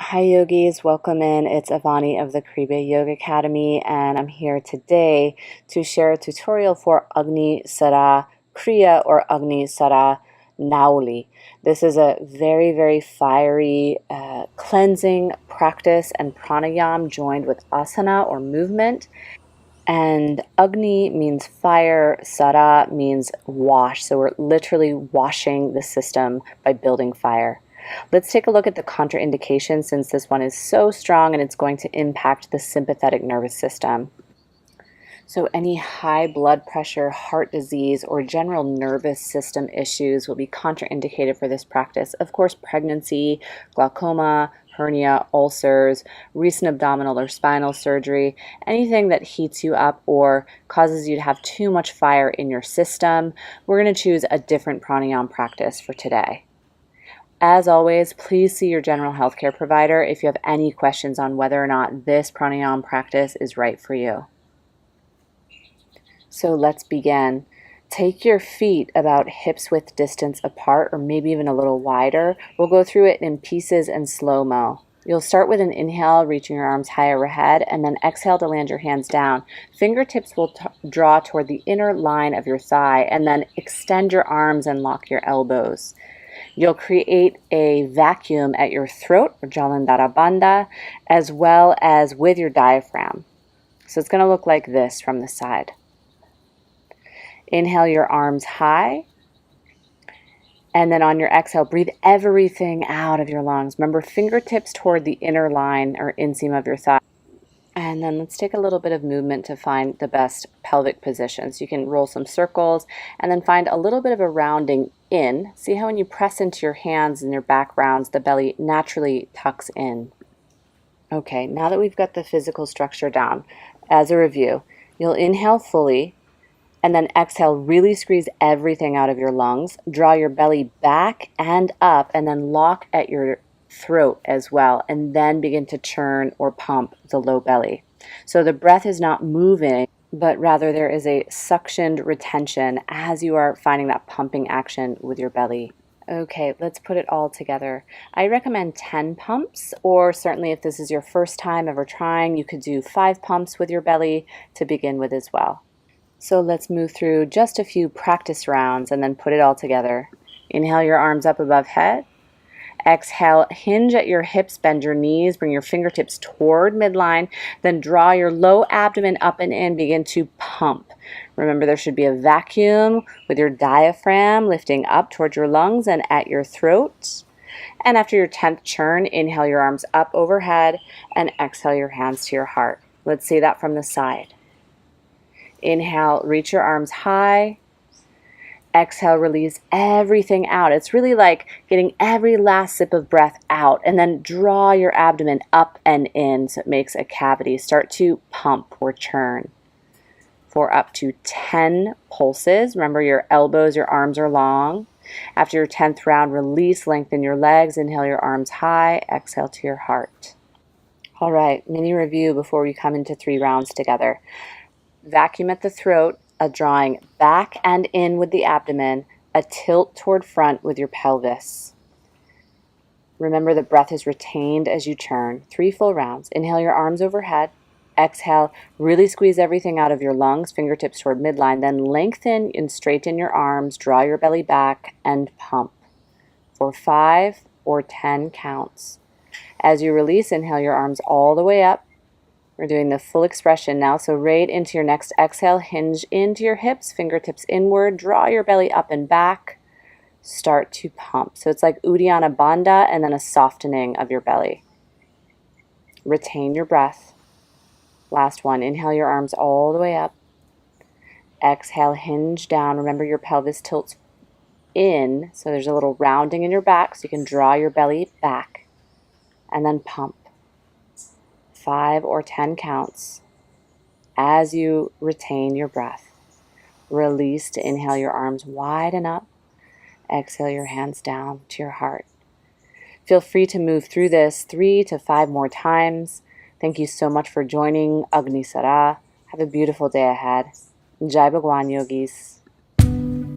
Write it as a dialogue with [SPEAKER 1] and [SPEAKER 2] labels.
[SPEAKER 1] Hi yogis, welcome in. It's Avani of the Kriya Yoga Academy, and I'm here today to share a tutorial for Agni Sara Kriya or Agni Sara Nauli. This is a very fiery cleansing practice and pranayam joined with asana or movement. And Agni means fire, Sara means wash. So we're literally washing the system by building fire. Let's take a look at the contraindications since this one is so strong and it's going to impact the sympathetic nervous system. So any high blood pressure, heart disease, or general nervous system issues will be contraindicated for this practice. Of course, pregnancy, glaucoma, hernia, ulcers, recent abdominal or spinal surgery, anything that heats you up or causes you to have too much fire in your system. We're going to choose a different pranayama practice for today. As always, please see your general healthcare provider if you have any questions on whether or not this pranayama practice is right for you. So let's begin. Take your feet about hips width distance apart or maybe even a little wider. We'll go through it in pieces and slow-mo. You'll start with an inhale, reaching your arms high overhead, and then exhale to land your hands down. Fingertips will draw toward the inner line of your thigh, and then extend your arms and lock your elbows. You'll create a vacuum at your throat, or Jalandhara Bandha, as well as with your diaphragm. So it's going to look like this from the side. Inhale your arms high, and then on your exhale, breathe everything out of your lungs. Remember, fingertips toward the inner line or inseam of your thigh. And then let's take a little bit of movement to find the best pelvic position. So you can roll some circles and then find a little bit of a rounding in. See how when you press into your hands and your back rounds, the belly naturally tucks in. Okay, now that we've got the physical structure down, as a review, you'll inhale fully, and then exhale, really squeeze everything out of your lungs. Draw your belly back and up, and then lock at your throat as well, and then begin to churn or pump the low belly. So the breath is not moving, but rather there is a suctioned retention as you are finding that pumping action with your belly. Okay, let's put it all together. I recommend 10 pumps, or certainly if this is your first time ever trying, you could do 5 pumps with your belly to begin with as well. So let's move through just a few practice rounds and then put it all together. Inhale your arms up above head. Exhale, hinge at your hips, bend your knees, bring your fingertips toward midline, then draw your low abdomen up and in, begin to pump. Remember, there should be a vacuum with your diaphragm lifting up towards your lungs and at your throat. And after your 10th churn, inhale your arms up overhead and exhale your hands to your heart. Let's see that from the side. Inhale, reach your arms high. Exhale, release everything out. It's really like getting every last sip of breath out, and then draw your abdomen up and in so it makes a cavity. Start to pump or churn for up to 10 pulses. Remember, your elbows, your arms are long. After your 10th round, release, lengthen your legs. Inhale your arms high. Exhale to your heart. All right, mini review before we come into 3 rounds together. Vacuum at the throat, a drawing back and in with the abdomen, a tilt toward front with your pelvis. Remember, the breath is retained as you churn. 3 full rounds. Inhale your arms overhead. Exhale, really squeeze everything out of your lungs, fingertips toward midline, then lengthen and straighten your arms, draw your belly back, and pump for 5 or 10 counts. As you release, inhale your arms all the way up. We're doing the full expression now, so right into your next exhale, hinge into your hips, fingertips inward, draw your belly up and back, start to pump. So it's like Uddiyana Bandha and then a softening of your belly. Retain your breath. Last one, inhale your arms all the way up. Exhale, hinge down. Remember your pelvis tilts in, so there's a little rounding in your back, so you can draw your belly back, and then pump. 5 or 10 counts as you retain your breath. Release to inhale your arms wide and up. Exhale your hands down to your heart. Feel free to move through this 3 to 5 more times. Thank you so much for joining Agni Sara. Have a beautiful day ahead. Jai Bhagwan Yogis.